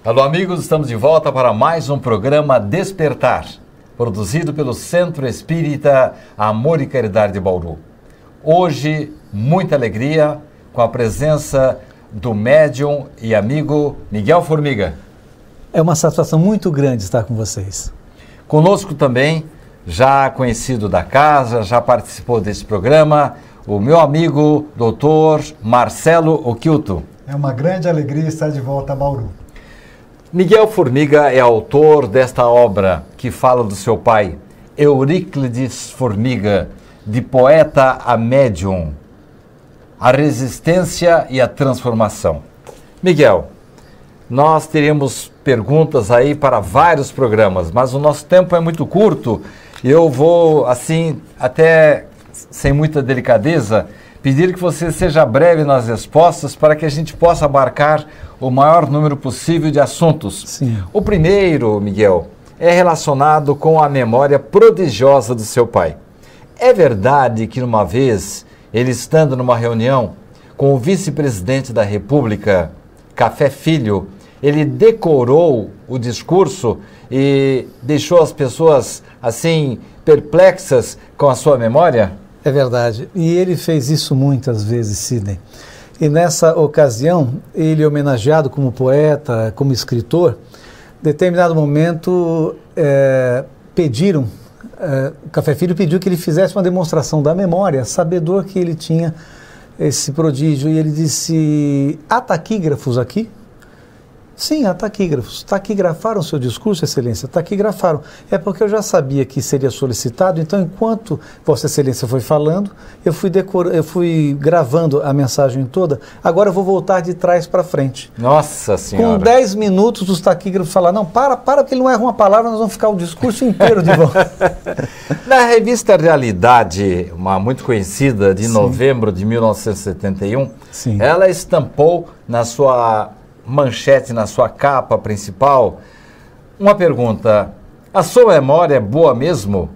Alô, amigos, estamos de volta para mais um programa Despertar, produzido pelo Centro Espírita Amor e Caridade de Bauru. Hoje, muita alegria com a presença do médium e amigo Miguel Formiga. É uma satisfação muito grande estar com vocês. Conosco também, já conhecido da casa, já participou desse programa, o meu amigo Dr. Marcelo Occhiuto. É uma grande alegria estar de volta a Bauru. Miguel Formiga é autor desta obra que fala do seu pai, Euríclides Formiga, de poeta a médium, a resistência e a transformação. Miguel, nós teríamos perguntas aí para vários programas, mas o nosso tempo é muito curto e eu vou, assim, até sem muita delicadeza, pedir que você seja breve nas respostas para que a gente possa abarcar o maior número possível de assuntos. Sim. O primeiro, Miguel, é relacionado com a memória prodigiosa do seu pai. É verdade que uma vez, ele estando numa reunião com o vice-presidente da República, Café Filho, ele decorou o discurso e deixou as pessoas, assim, perplexas com a sua memória? É verdade. E ele fez isso muitas vezes, Sidney. E nessa ocasião, ele homenageado como poeta, como escritor, em determinado momento o Café Filho pediu que ele fizesse uma demonstração da memória, sabedor que ele tinha esse prodígio. E ele disse, há taquígrafos aqui? Sim, há taquígrafos. Taquigrafaram seu discurso, Excelência? Taquigrafaram. É porque eu já sabia que seria solicitado, então enquanto Vossa Excelência foi falando, eu fui gravando a mensagem toda, agora eu vou voltar de trás para frente. Nossa Senhora! Com 10 minutos os taquígrafos falaram, não, para, porque ele não erra uma palavra, nós vamos ficar o discurso inteiro de volta. Na revista Realidade, uma muito conhecida, de Sim. novembro de 1971, Sim. ela estampou na sua manchete, na sua capa principal, uma pergunta: a sua memória é boa mesmo?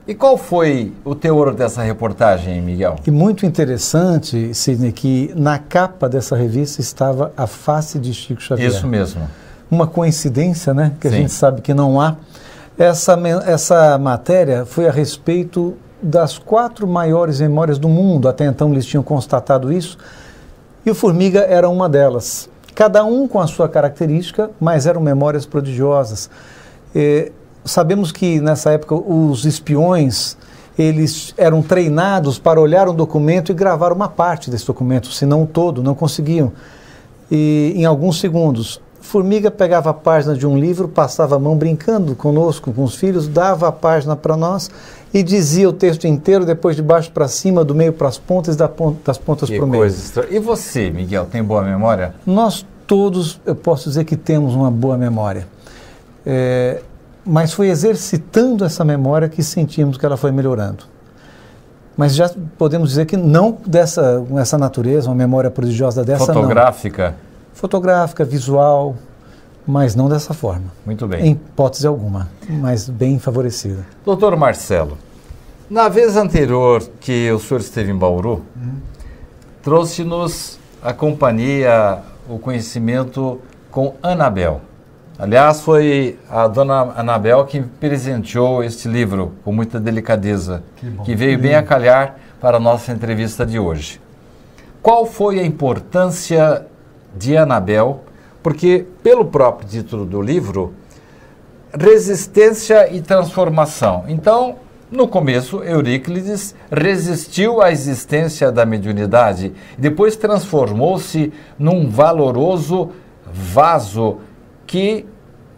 E qual foi o teor dessa reportagem, Miguel? E muito interessante, Sidney, que na capa dessa revista estava a face de Chico Xavier. Isso mesmo. Uma coincidência, né? Que Sim. A gente sabe que não há. Essa matéria foi a respeito das 4 maiores memórias do mundo. Até então eles tinham constatado isso. E o Formiga era uma delas. Cada um com a sua característica, mas eram memórias prodigiosas. Sabemos que nessa época os espiões, eles eram treinados para olhar um documento e gravar uma parte desse documento, se não o todo, não conseguiam. E em alguns segundos, Formiga pegava a página de um livro, passava a mão brincando conosco, com os filhos, dava a página para nós e dizia o texto inteiro, depois de baixo para cima, do meio para as pontas e das pontas para o meio. E você, Miguel, tem boa memória? Nós todos, eu posso dizer que temos uma boa memória. Mas foi exercitando essa memória que sentimos que ela foi melhorando. Mas já podemos dizer que não dessa natureza, uma memória prodigiosa dessa, fotográfica? Não. Fotográfica, visual, mas não dessa forma. Muito bem. Em hipótese alguma, mas bem favorecida. Doutor Marcelo, na vez anterior que o senhor esteve em Bauru, trouxe-nos a companhia, o conhecimento com Anabel. Aliás, foi a dona Anabel que presenteou este livro com muita delicadeza, que veio bem a calhar para a nossa entrevista de hoje. Qual foi a importância de Anabel? Porque, pelo próprio título do livro, resistência e transformação. Então, no começo, Euríclides resistiu à existência da mediunidade e depois transformou-se num valoroso vaso que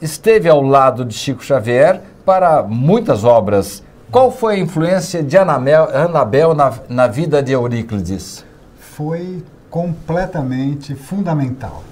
esteve ao lado de Chico Xavier para muitas obras. Qual foi a influência de Anabel na vida de Euríclides? Foi completamente fundamental.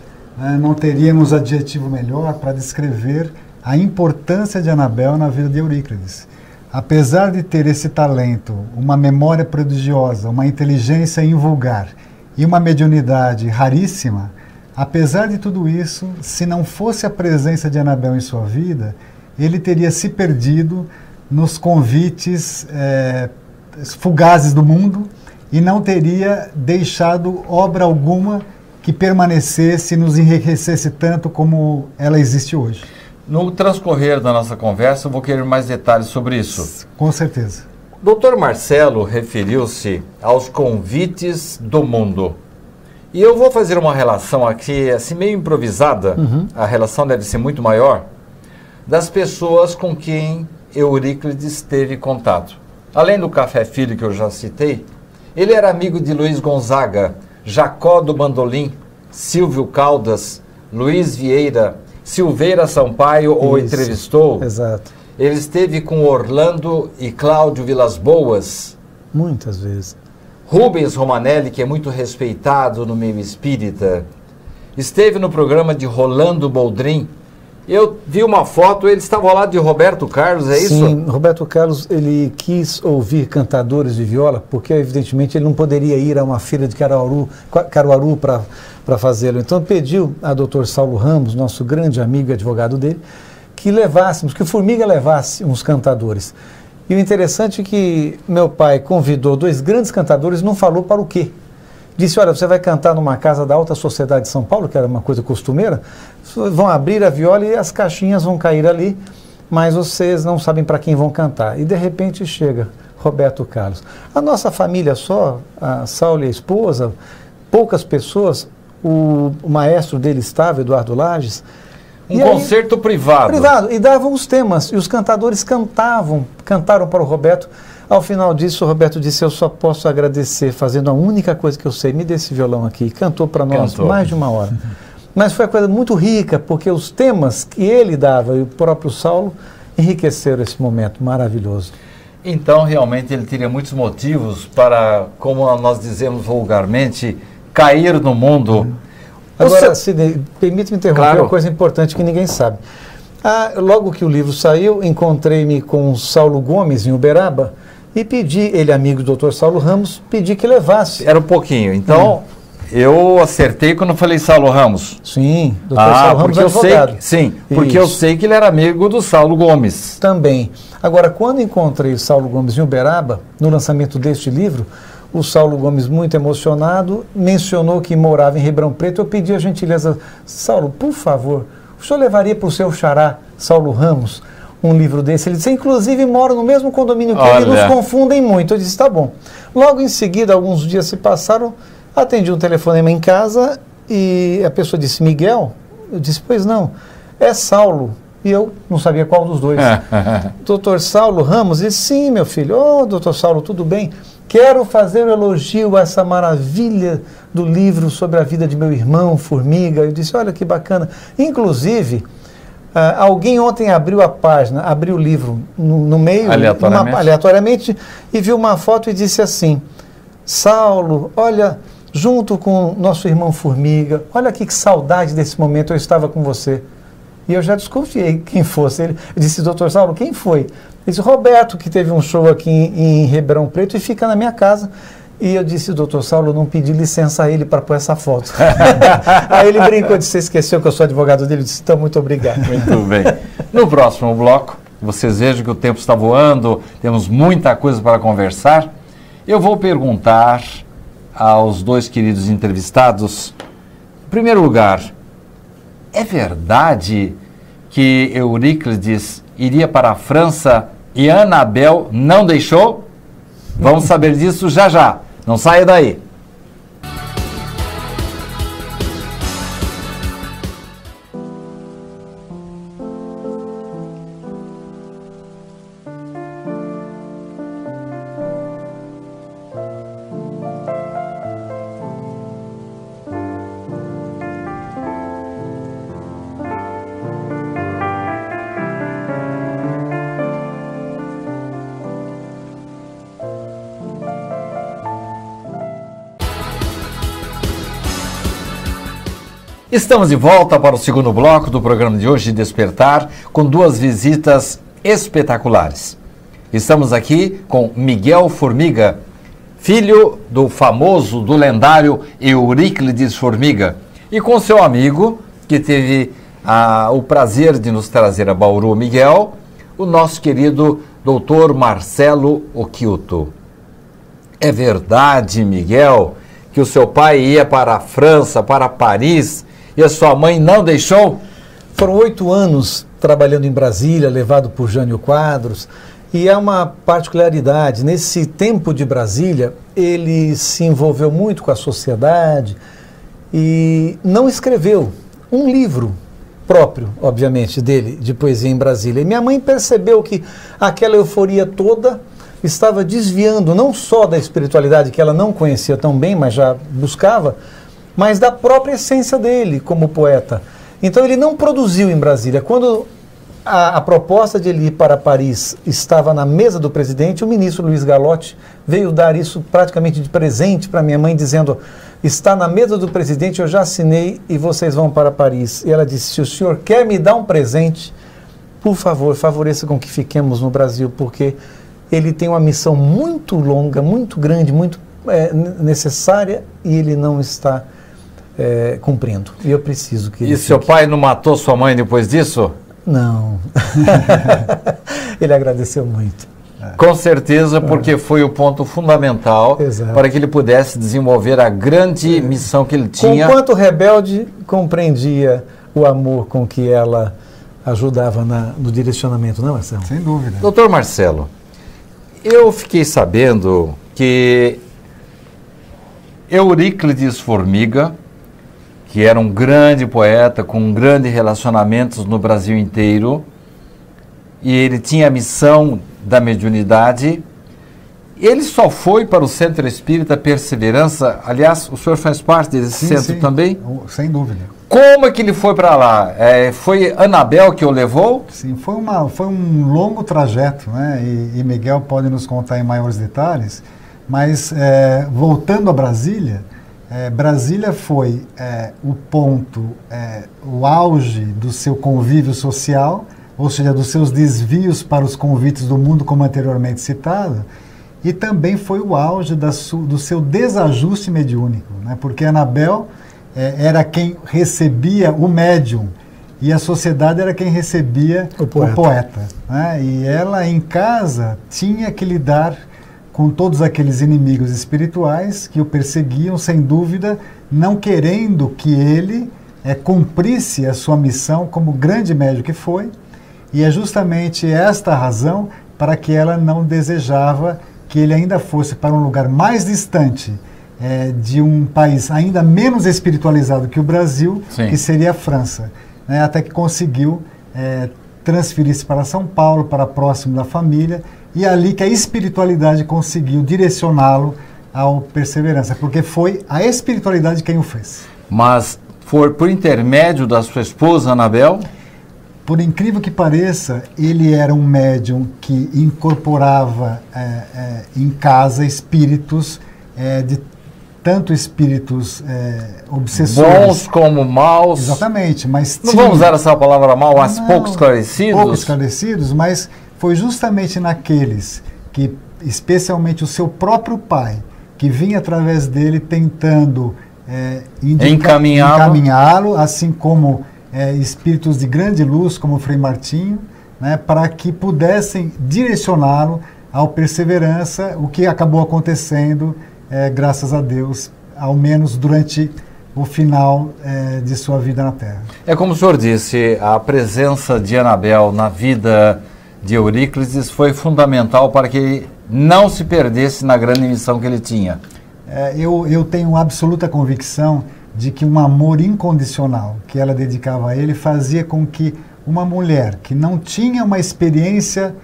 Não teríamos adjetivo melhor para descrever a importância de Anabel na vida de Euríclides. Apesar de ter esse talento, uma memória prodigiosa, uma inteligência invulgar e uma mediunidade raríssima, apesar de tudo isso, se não fosse a presença de Anabel em sua vida, ele teria se perdido nos convites fugazes do mundo e não teria deixado obra alguma que que permanecesse e nos enriquecesse tanto como ela existe hoje. No transcorrer da nossa conversa, eu vou querer mais detalhes sobre isso. Com certeza. Dr. Marcelo referiu-se aos convites do mundo. E eu vou fazer uma relação aqui, assim, meio improvisada, a relação deve ser muito maior, das pessoas com quem Euríclides teve contato. Além do Café Filho, que eu já citei, ele era amigo de Luiz Gonzaga, Jacó do Bandolim, Silvio Caldas, Luiz Vieira, Silveira Sampaio o entrevistou. Exato. Ele esteve com Orlando e Cláudio Vilas Boas. Muitas vezes. Rubens Romanelli, que é muito respeitado no meio espírita. Esteve no programa de Rolando Boldrin. Eu vi uma foto, ele estava ao lado de Roberto Carlos, é isso? Sim, Roberto Carlos, ele quis ouvir cantadores de viola, porque evidentemente ele não poderia ir a uma feira de Caruaru para fazê-lo. Então pediu a Dr. Saulo Ramos, nosso grande amigo e advogado dele, que levássemos, que o Formiga levasse uns cantadores. E o interessante é que meu pai convidou 2 grandes cantadores, não falou para o quê. Disse, olha, você vai cantar numa casa da alta sociedade de São Paulo, que era uma coisa costumeira, vão abrir a viola e as caixinhas vão cair ali, mas vocês não sabem para quem vão cantar. E de repente chega Roberto Carlos. A nossa família só, a Saulo e a esposa, poucas pessoas, o maestro dele estava, Eduardo Lages. Um concerto privado. Privado, e davam os temas, e os cantadores cantaram para o Roberto. Ao final disso, o Roberto disse, eu só posso agradecer fazendo a única coisa que eu sei, me dê esse violão aqui. E cantou para nós mais de 1 hora. Mas foi uma coisa muito rica, porque os temas que ele dava e o próprio Saulo enriqueceram esse momento maravilhoso. Então, realmente, ele teria muitos motivos para, como nós dizemos vulgarmente, cair no mundo. Agora, Sidney, permite-me interromper Claro. uma coisa importante que ninguém sabe. Logo que o livro saiu, encontrei-me com o Saulo Gomes, em Uberaba, e pedi, ele amigo do Dr. Saulo Ramos, pedi que levasse. Era um pouquinho. Então, eu acertei quando falei Saulo Ramos. Sim, Dr. Saulo Ramos porque é eu sei, advogado. sim, porque eu sei que ele era amigo do Saulo Gomes. Também. Agora, quando encontrei o Saulo Gomes em Uberaba, no lançamento deste livro, o Saulo Gomes, muito emocionado, mencionou que morava em Ribeirão Preto. Eu pedi a gentileza, Saulo, por favor, o senhor levaria para o seu xará, Saulo Ramos, um livro desse? Ele disse, inclusive moro no mesmo condomínio que ele, nos confundem muito. Eu disse, tá bom. Logo em seguida, alguns dias se passaram, atendi um telefonema em casa e a pessoa disse, Miguel? Eu disse, pois não, é Saulo. E eu não sabia qual dos dois. Doutor Saulo Ramos disse, sim, meu filho. Doutor Saulo, tudo bem? Quero fazer um elogio a essa maravilha do livro sobre a vida de meu irmão, Formiga. Eu disse, olha que bacana. Inclusive, alguém ontem abriu a página, abriu o livro no meio, aleatoriamente, e viu uma foto e disse assim, Saulo, olha, junto com nosso irmão Formiga, olha aqui que saudade desse momento, eu estava com você. E eu já desconfiei quem fosse. Eu disse, doutor Saulo, quem foi? Ele disse, Roberto, que teve um show aqui em Ribeirão Preto e fica na minha casa. E eu disse, doutor Saulo, eu não pedi licença a ele para pôr essa foto. Aí ele brincou, disse, você esqueceu que eu sou advogado dele? Eu disse, então, muito obrigado. Muito bem. No próximo bloco, vocês vejam que o tempo está voando, temos muita coisa para conversar. Eu vou perguntar aos 2 queridos entrevistados, em primeiro lugar, é verdade que Euríclides iria para a França e Anabel não deixou? Vamos saber disso já já. Não saia daí. Estamos de volta para o segundo bloco do programa de hoje, Despertar, com 2 visitas espetaculares. Estamos aqui com Miguel Formiga, filho do famoso, do lendário Euríclides Formiga, e com seu amigo, que teve o prazer de nos trazer a Bauru, Miguel, o nosso querido Dr. Marcelo Occhiuto. É verdade, Miguel, que que o seu pai ia para a França, para Paris, e a sua mãe não deixou? Foram 8 anos trabalhando em Brasília, levado por Jânio Quadros, e há uma particularidade, nesse tempo de Brasília, ele se envolveu muito com a sociedade e não escreveu um livro próprio, obviamente, dele, de poesia em Brasília. E minha mãe percebeu que aquela euforia toda estava desviando não só da espiritualidade que ela não conhecia tão bem, mas já buscava, mas da própria essência dele como poeta. Então ele não produziu em Brasília. Quando a proposta de ele ir para Paris estava na mesa do presidente, o ministro Luiz Gallotti veio dar isso praticamente de presente para minha mãe, dizendo: está na mesa do presidente, eu já assinei e vocês vão para Paris. E ela disse: se o senhor quer me dar um presente, por favor, favoreça com que fiquemos no Brasil, porque ele tem uma missão muito longa, muito grande, muito necessária, e ele não está cumprindo. E eu preciso que ele fique. Seu pai não matou sua mãe depois disso? Não. Ele agradeceu muito. Com certeza, porque foi o ponto fundamental para que ele pudesse desenvolver a grande missão que ele tinha. Enquanto rebelde, compreendia o amor com que ela ajudava no direcionamento, não, Marcelo? Sem dúvida. Doutor Marcelo, eu fiquei sabendo que Euríclides Formiga, que era um grande poeta com grandes relacionamentos no Brasil inteiro, e ele tinha a missão da mediunidade, ele só foi para o Centro Espírita Perseverança. Aliás, o senhor faz parte desse centro também? Sem dúvida. Como é que ele foi para lá? Foi Anabel que o levou? Sim, foi um longo trajeto, né? E Miguel pode nos contar em maiores detalhes, mas voltando a Brasília, Brasília foi o ponto, o auge do seu convívio social, ou seja, dos seus desvios para os convites do mundo, como anteriormente citado, e também foi o auge do seu desajuste mediúnico, né? Porque Anabel era quem recebia o médium e a sociedade era quem recebia o poeta, né? E ela em casa tinha que lidar com todos aqueles inimigos espirituais que o perseguiam, sem dúvida, não querendo que ele cumprisse a sua missão como grande médium que foi. E é justamente esta a razão para que ela não desejava que ele ainda fosse para um lugar mais distante de um país ainda menos espiritualizado que o Brasil, que seria a França, né? Até que conseguiu transferir-se para São Paulo, para próximo da família, e é ali que a espiritualidade conseguiu direcioná-lo ao Perseverança, porque foi a espiritualidade quem o fez. Mas foi por intermédio da sua esposa, Anabel? Por incrível que pareça, ele era um médium que incorporava em casa espíritos, tanto espíritos obsessores. Bons como maus. Exatamente. Mas não vamos usar essa palavra mal, mas pouco esclarecidos? Pouco esclarecidos, mas foi justamente naqueles que, especialmente o seu próprio pai, que vinha através dele tentando encaminhá-lo, assim como espíritos de grande luz, como o Frei Martinho, né, para que pudessem direcioná-lo ao Perseverança, o que acabou acontecendo, graças a Deus, ao menos durante o final de sua vida na Terra. É como o senhor disse, a presença de Anabel na vida de Euríclides foi fundamental para que ele não se perdesse na grande missão que ele tinha. Eu tenho absoluta convicção de que um amor incondicional que ela dedicava a ele fazia com que uma mulher que não tinha uma experiência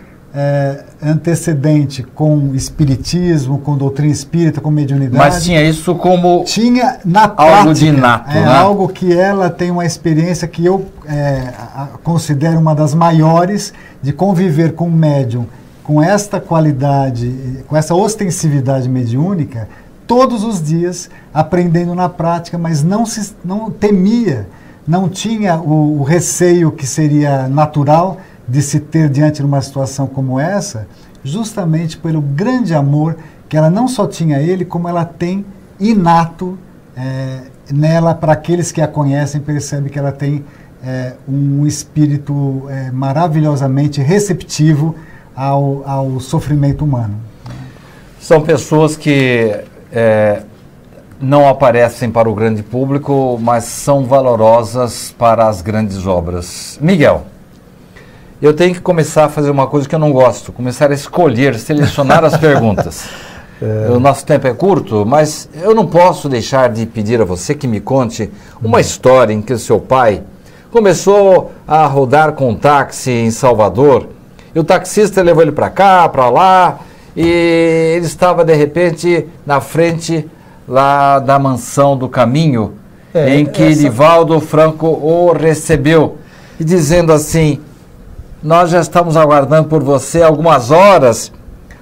antecedente com espiritismo, com doutrina espírita, com mediunidade... Mas tinha isso como... Tinha na prática, algo de inato, né? Algo que ela tem uma experiência que eu considero uma das maiores, de conviver com um médium com esta qualidade, com essa ostensividade mediúnica, todos os dias, aprendendo na prática, mas não temia, não tinha o receio que seria natural de se ter diante de uma situação como essa, justamente pelo grande amor que ela não só tinha a ele, como ela tem inato nela. Para aqueles que a conhecem, percebem que ela tem um espírito maravilhosamente receptivo ao sofrimento humano. São pessoas que não aparecem para o grande público, mas são valorosas para as grandes obras. Miguel, eu tenho que começar a fazer uma coisa que eu não gosto, começar a escolher, selecionar as perguntas. O nosso tempo é curto, mas eu não posso deixar de pedir a você que me conte uma história em que o seu pai começou a rodar com um táxi em Salvador, e o taxista levou ele para cá, para lá, e ele estava de repente na frente lá da Mansão do Caminho, em que Divaldo Franco o recebeu, e dizendo assim: nós já estamos aguardando por você há algumas horas,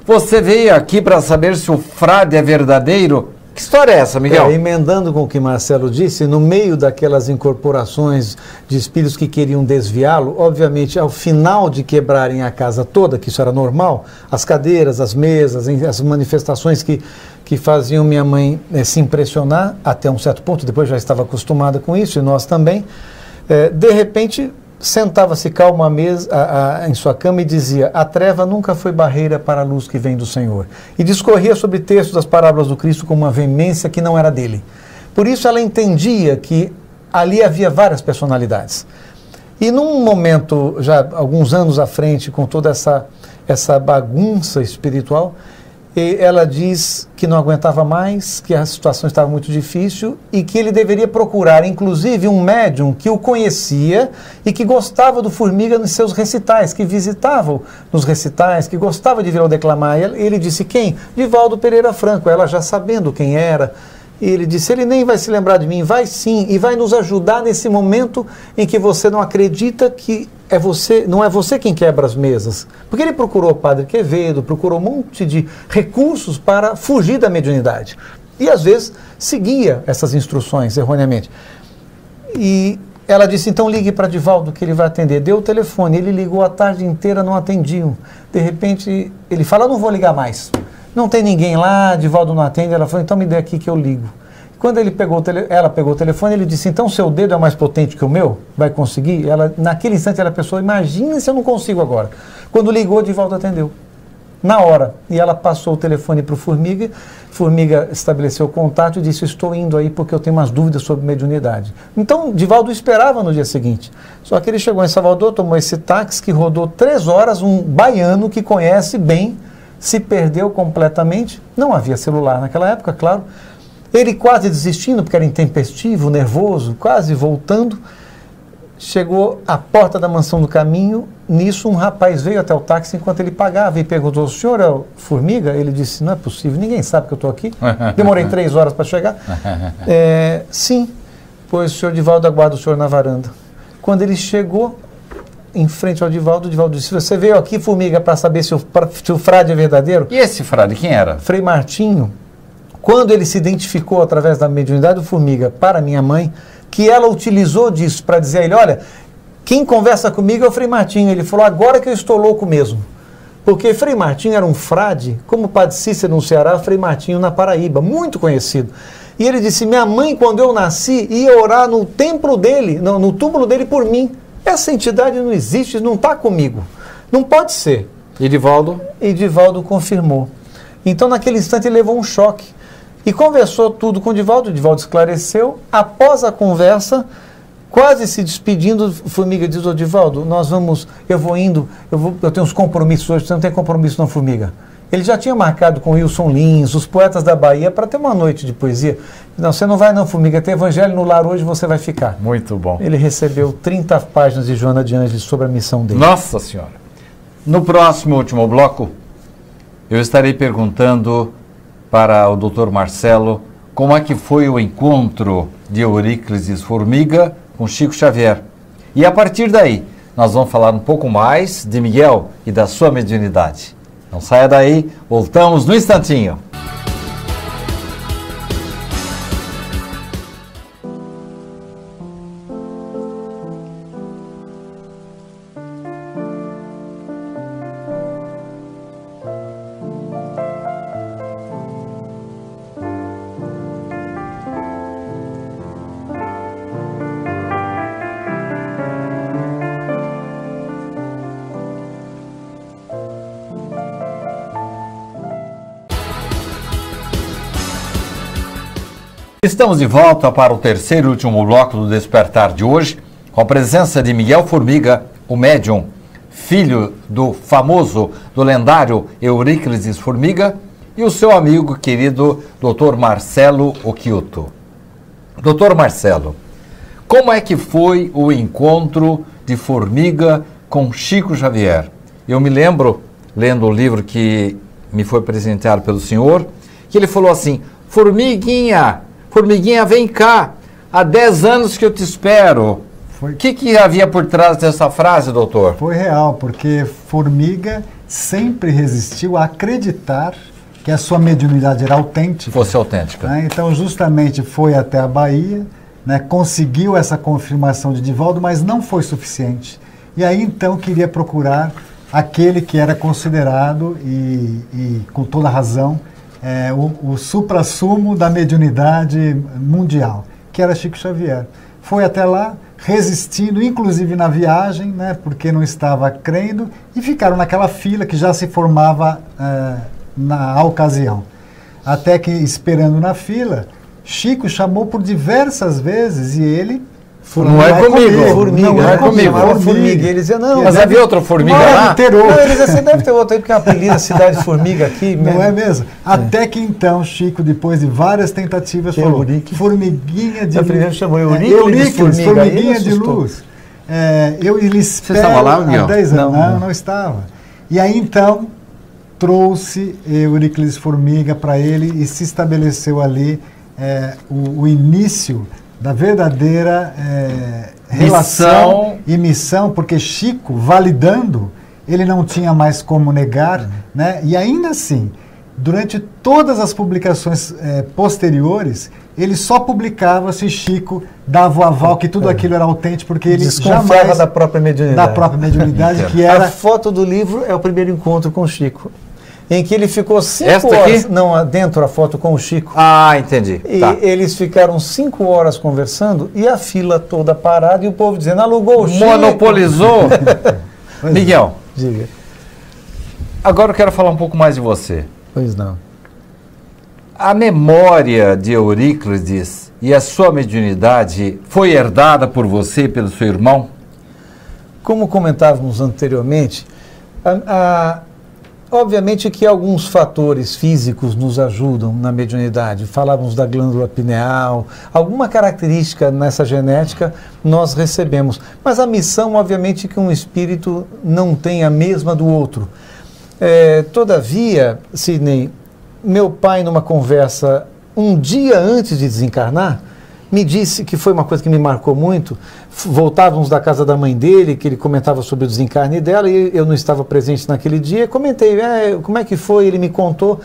você veio aqui para saber se o frade é verdadeiro? Que história é essa, Miguel? Emendando com o que Marcelo disse, no meio daquelas incorporações de espíritos que queriam desviá-lo, obviamente, ao final de quebrarem a casa toda, que isso era normal, as cadeiras, as mesas, as manifestações que faziam minha mãe se impressionar, até um certo ponto, depois já estava acostumada com isso, e nós também, de repente sentava-se calmo à mesa, em sua cama e dizia: a treva nunca foi barreira para a luz que vem do Senhor. E discorria sobre textos das parábolas do Cristo com uma veemência que não era dele. Por isso ela entendia que ali havia várias personalidades. E num momento, já alguns anos à frente, com toda essa bagunça espiritual, ela diz que não aguentava mais, que a situação estava muito difícil e que ele deveria procurar, inclusive, um médium que o conhecia e que gostava do Formiga nos seus recitais, que visitava nos recitais, que gostava de vê-lo declamar. E ele disse: quem? Divaldo Pereira Franco. Ela já sabendo quem era. E ele disse: ele nem vai se lembrar de mim. Vai sim, e vai nos ajudar nesse momento em que você não acredita que é você, não é você quem quebra as mesas. Porque ele procurou o Padre Quevedo, procurou um monte de recursos para fugir da mediunidade. E às vezes seguia essas instruções erroneamente. E ela disse: então ligue para Divaldo que ele vai atender. Deu o telefone, ele ligou a tarde inteira, não atendiam. De repente ele fala: não vou ligar mais. Não tem ninguém lá, Divaldo não atende. Ela falou: então me dê aqui que eu ligo. Quando ela pegou o telefone, ele disse: então seu dedo é mais potente que o meu? Vai conseguir? Naquele instante ela pensou: imagina se eu não consigo agora. Quando ligou, Divaldo atendeu. Na hora. E ela passou o telefone para o Formiga. Formiga estabeleceu o contato e disse: estou indo aí porque eu tenho umas dúvidas sobre mediunidade. Então, Divaldo esperava no dia seguinte. Só que ele chegou em Salvador, tomou esse táxi que rodou 3 horas, um baiano que conhece bem, se perdeu completamente. Não havia celular naquela época, claro. Ele quase desistindo, porque era intempestivo, nervoso, quase voltando. Chegou à porta da Mansão do Caminho. Nisso, um rapaz veio até o táxi enquanto ele pagava e perguntou: o senhor é o Formiga? Ele disse: não é possível, ninguém sabe que eu estou aqui. Demorei 3 horas para chegar. Sim, pois o senhor Divaldo aguarda o senhor na varanda. Quando ele chegou em frente ao Divaldo, o Divaldo disse: você veio aqui, Formiga, para saber se o frade é verdadeiro? E esse frade, quem era? Frei Martinho. Quando ele se identificou através da mediunidade do Formiga para minha mãe, que ela utilizou disso para dizer a ele: olha, quem conversa comigo é o Frei Martinho. Ele falou: agora que eu estou louco mesmo. Porque Frei Martinho era um frade, como o Padre Cícero no Ceará, Frei Martinho na Paraíba, muito conhecido. E ele disse: minha mãe, quando eu nasci, ia orar no templo dele, no túmulo dele por mim. Essa entidade não existe, não está comigo. Não pode ser. E Divaldo? E Divaldo confirmou. Então, naquele instante, ele levou um choque. E conversou tudo com o Divaldo esclareceu. Após a conversa, quase se despedindo, Formiga diz: ô Divaldo, eu vou indo, eu tenho uns compromissos hoje. Você não tem compromisso não, Formiga? Ele já tinha marcado com Wilson Lins, os poetas da Bahia, para ter uma noite de poesia. Não, você não vai não, Formiga, tem Evangelho no Lar hoje, você vai ficar. Muito bom. Ele recebeu 30 páginas de Joana de Ângeles sobre a missão dele. Nossa Senhora! No próximo último bloco, eu estarei perguntando para o Dr. Marcelo como é que foi o encontro de Euríclides Formiga com Chico Xavier. E a partir daí, nós vamos falar um pouco mais de Miguel e da sua mediunidade. Não saia daí, voltamos no instantinho. Estamos de volta para o terceiro e último bloco do Despertar de hoje, com a presença de Miguel Formiga, o médium, filho do famoso, do lendário Euríclides Formiga, e o seu amigo querido Dr. Marcelo Occhiuto. Dr. Marcelo, como é que foi o encontro de Formiga com Chico Xavier? Eu me lembro, lendo o livro que me foi presenteado pelo senhor, que ele falou assim: Formiguinha, vem cá, há 10 anos que eu te espero. O que havia por trás dessa frase, doutor? Foi real, porque Formiga sempre resistiu a acreditar que a sua mediunidade era autêntica. Fosse autêntica. Né? Então, justamente, foi até a Bahia, né? Conseguiu essa confirmação de Divaldo, mas não foi suficiente. E aí, então, queria procurar aquele que era considerado, e com toda razão, o suprassumo da mediunidade mundial, que era Chico Xavier. Foi até lá, resistindo, inclusive na viagem, né, porque não estava crendo, e ficaram naquela fila que já se formava na ocasião. Até que, esperando na fila, Chico chamou por diversas vezes e ele... Não é comigo, Formiga, não é comigo. Formiga. Ele dizia, não. Mas havia outra Formiga lá? Não, ele dizia, você deve ter outra aí, porque é apelido da cidade Formiga aqui. Não é mesmo? Até que então, Chico, depois de várias tentativas, falou, Formiguinha de luz. Primeiro chamou Euríclides, Formiguinha de luz. Eu lhe espero. Você estava lá, Miguel? Há 10 anos. Não estava. E aí, então, trouxe Euríclides Formiga para ele e se estabeleceu ali o início da verdadeira relação e missão, porque Chico, validando, ele não tinha mais como negar, né? E ainda assim, durante todas as publicações posteriores, ele só publicava se Chico dava o aval que tudo aquilo era autêntico, porque ele desconfiava da própria mediunidade. Da própria mediunidade, que era... A foto do livro é o primeiro encontro com o Chico, em que ele ficou 5 horas... Aqui? Não, dentro a foto com o Chico. Ah, entendi. E tá. Eles ficaram 5 horas conversando e a fila toda parada e o povo dizendo, alugou o Chico. Monopolizou. Miguel, diga. Agora eu quero falar um pouco mais de você. Pois não. A memória de Euríclides e a sua mediunidade foi herdada por você e pelo seu irmão? Como comentávamos anteriormente, obviamente que alguns fatores físicos nos ajudam na mediunidade. Falávamos da glândula pineal, alguma característica nessa genética nós recebemos. Mas a missão, obviamente, que um espírito não tem a mesma do outro. Todavia, Sidney, meu pai, numa conversa um dia antes de desencarnar, me disse que foi uma coisa que me marcou muito. Voltávamos da casa da mãe dele, que ele comentava sobre o desencarne dela, e eu não estava presente naquele dia. Comentei, como é que foi? Ele me contou.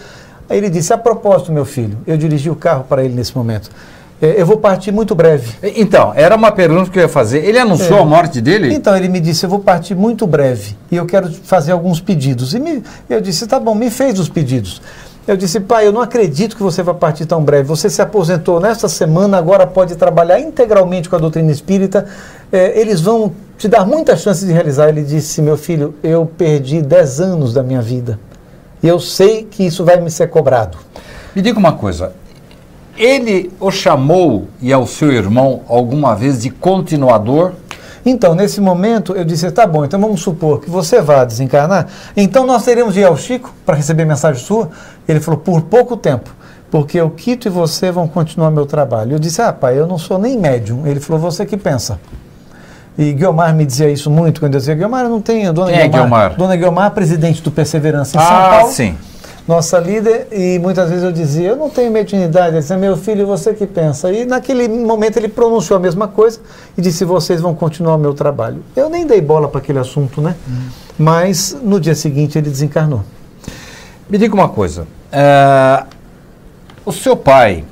Aí ele disse, a propósito, meu filho, eu dirigi o carro para ele nesse momento. Eu vou partir muito breve. Então, era uma pergunta que eu ia fazer. Ele anunciou a morte dele? Então, ele me disse, eu vou partir muito breve e eu quero fazer alguns pedidos. Eu disse, tá bom, me fez os pedidos. Eu disse, pai, eu não acredito que você vai partir tão breve. Você se aposentou nesta semana, agora pode trabalhar integralmente com a doutrina espírita. Eles vão te dar muitas chances de realizar. Ele disse, meu filho, eu perdi 10 anos da minha vida. E eu sei que isso vai me ser cobrado. Me diga uma coisa. Ele o chamou, e ao seu irmão, alguma vez de continuador? Então, nesse momento, eu disse, tá bom, então vamos supor que você vá desencarnar, então nós teremos de ir ao Chico para receber mensagem sua? Ele falou, por pouco tempo, porque o Quito e você vão continuar meu trabalho. Eu disse, pai, eu não sou nem médium. Ele falou, você que pensa. E Guiomar me dizia isso muito, quando eu dizia, Guiomar, eu não tenho... Dona Quem é Guiomar? Dona Guiomar, presidente do Perseverança em São Paulo. Sim. Nossa líder, e muitas vezes eu dizia, eu não tenho mediunidade. Ele dizia, meu filho, você que pensa. E naquele momento ele pronunciou a mesma coisa e disse, vocês vão continuar o meu trabalho. Eu nem dei bola para aquele assunto, né? Mas no dia seguinte ele desencarnou. Me diga uma coisa, o seu pai,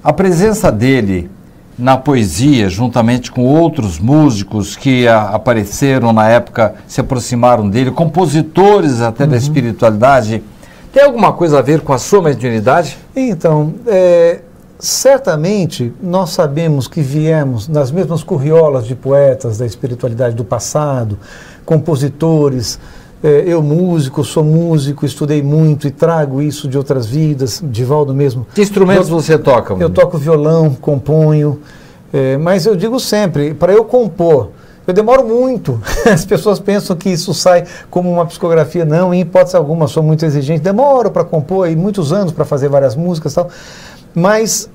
a presença dele na poesia, juntamente com outros músicos que apareceram na época, se aproximaram dele, compositores até da espiritualidade, tem alguma coisa a ver com a sua mediunidade? Então, certamente nós sabemos que viemos nas mesmas curriolas de poetas da espiritualidade do passado, compositores, Eu músico, sou músico, estudei muito e trago isso de outras vidas, Divaldo mesmo. Que instrumentos você toca? Eu toco violão, componho, mas eu digo sempre, para eu compor, eu demoro muito. As pessoas pensam que isso sai como uma psicografia. Não, em hipótese alguma, sou muito exigente. Demoro para compor, e muitos anos para fazer várias músicas e tal. Mas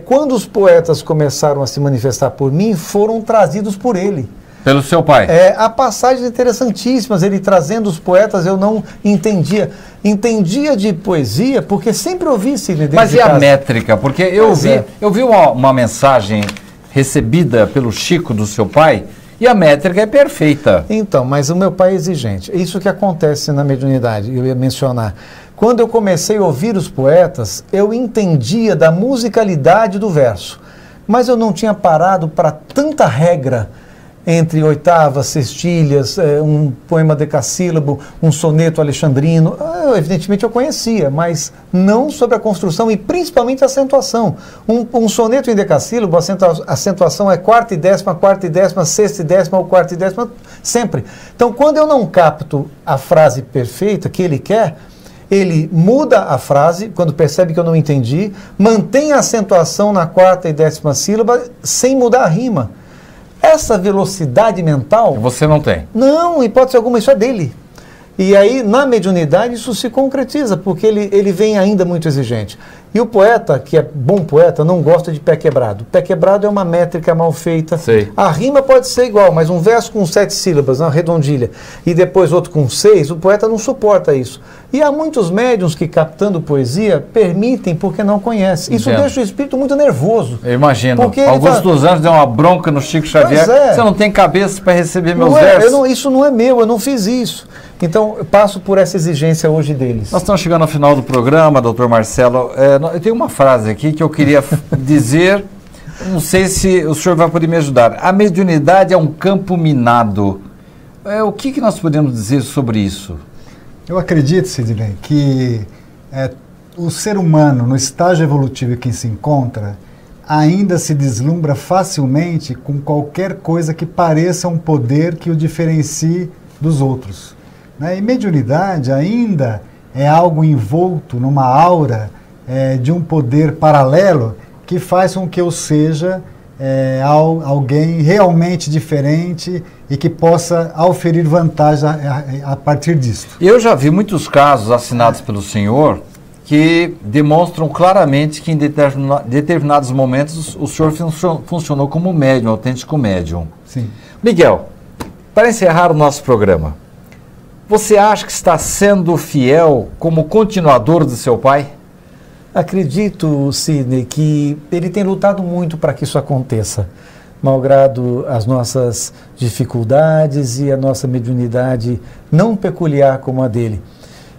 quando os poetas começaram a se manifestar por mim, foram trazidos por ele. Pelo seu pai? Há passagens interessantíssimas, ele trazendo os poetas, eu não entendia. Entendia de poesia, porque sempre ouvi Sidney. Mas e a métrica? Porque eu vi uma mensagem recebida pelo Chico, do seu pai, e a métrica é perfeita. Então, mas o meu pai é exigente. É isso que acontece na mediunidade, eu ia mencionar. Quando eu comecei a ouvir os poetas, eu entendia da musicalidade do verso, mas eu não tinha parado para tanta regra entre oitavas, sextilhas, um poema decassílabo, um soneto alexandrino. Evidentemente eu conhecia, mas não sobre a construção e principalmente a acentuação. Um soneto em decassílabo, a acentuação é quarta e décima, sexta e décima ou quarta e décima, sempre. Então, quando eu não capto a frase perfeita que ele quer, ele muda a frase, quando percebe que eu não entendi, mantém a acentuação na quarta e décima sílaba, sem mudar a rima. Essa velocidade mental... Você não tem? Não, em hipótese alguma, isso é dele. E aí, na mediunidade, isso se concretiza, porque ele vem ainda muito exigente. E o poeta, que é bom poeta, não gosta de pé quebrado. Pé quebrado é uma métrica mal feita. Sei. A rima pode ser igual, mas um verso com 7 sílabas, uma redondilha, e depois outro com 6, o poeta não suporta isso. E há muitos médiuns que, captando poesia, permitem porque não conhecem. Isso deixa o espírito muito nervoso. Eu imagino. Porque Augusto dos Anjos deu uma bronca no Chico Xavier. Você não tem cabeça para receber meus versos. Isso não é meu, eu não fiz isso. Então, eu passo por essa exigência hoje deles. Nós estamos chegando ao final do programa, doutor Marcelo. Eu tenho uma frase aqui que eu queria dizer, não sei se o senhor vai poder me ajudar. A mediunidade é um campo minado. O que nós podemos dizer sobre isso? Eu acredito, Sidney, que o ser humano, no estágio evolutivo em que se encontra, ainda se deslumbra facilmente com qualquer coisa que pareça um poder que o diferencie dos outros. E mediunidade ainda é algo envolto numa aura de um poder paralelo que faz com que eu seja alguém realmente diferente e que possa auferir vantagem a partir disso. Eu já vi muitos casos assinados pelo senhor que demonstram claramente que em determinados momentos o senhor funcionou como médium, autêntico médium. Sim. Miguel, para encerrar o nosso programa, você acha que está sendo fiel como continuador de seu pai? Acredito, Sidney, que ele tem lutado muito para que isso aconteça, malgrado as nossas dificuldades e a nossa mediunidade não peculiar como a dele.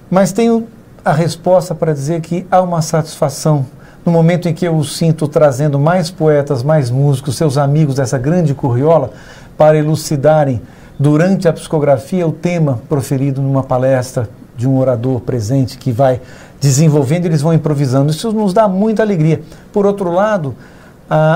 Mas tenho a resposta para dizer que há uma satisfação no momento em que eu o sinto trazendo mais poetas, mais músicos, seus amigos dessa grande curriola, para elucidarem durante a psicografia o tema proferido numa palestra de um orador presente que vai desenvolvendo, eles vão improvisando. Isso nos dá muita alegria. Por outro lado,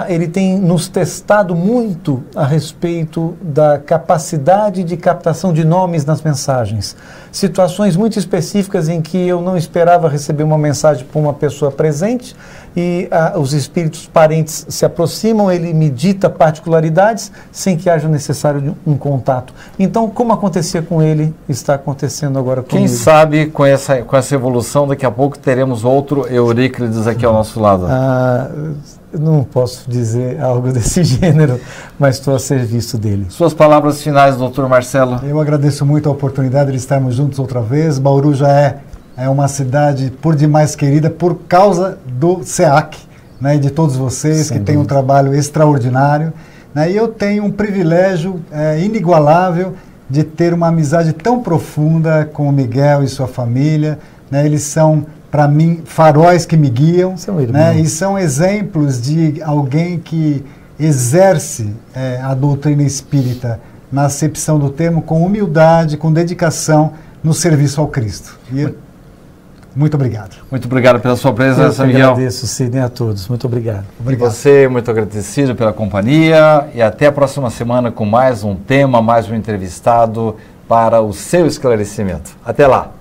ele tem nos testado muito a respeito da capacidade de captação de nomes nas mensagens. Situações muito específicas em que eu não esperava receber uma mensagem por uma pessoa presente e os espíritos parentes se aproximam, ele me dita particularidades sem que haja necessário um contato. Então, como acontecia com ele, está acontecendo agora comigo. Quem sabe com essa evolução, daqui a pouco teremos outro Euríclides aqui ao nosso lado. Não posso dizer algo desse gênero, mas estou a serviço dele. Suas palavras finais, doutor Marcelo. Eu agradeço muito a oportunidade de estarmos juntos outra vez. Bauru já é uma cidade por demais querida por causa do SEAC, e de todos vocês que têm um trabalho extraordinário. E eu tenho um privilégio inigualável de ter uma amizade tão profunda com o Miguel e sua família. Eles são, para mim, faróis que me guiam, e são exemplos de alguém que exerce a doutrina espírita na acepção do termo com humildade, com dedicação no serviço ao Cristo. Muito obrigado. Muito obrigado pela sua presença, Miguel. Eu agradeço, Sidney, a todos. Muito obrigado. E você, muito agradecido pela companhia, e até a próxima semana com mais um tema, mais um entrevistado para o seu esclarecimento. Até lá!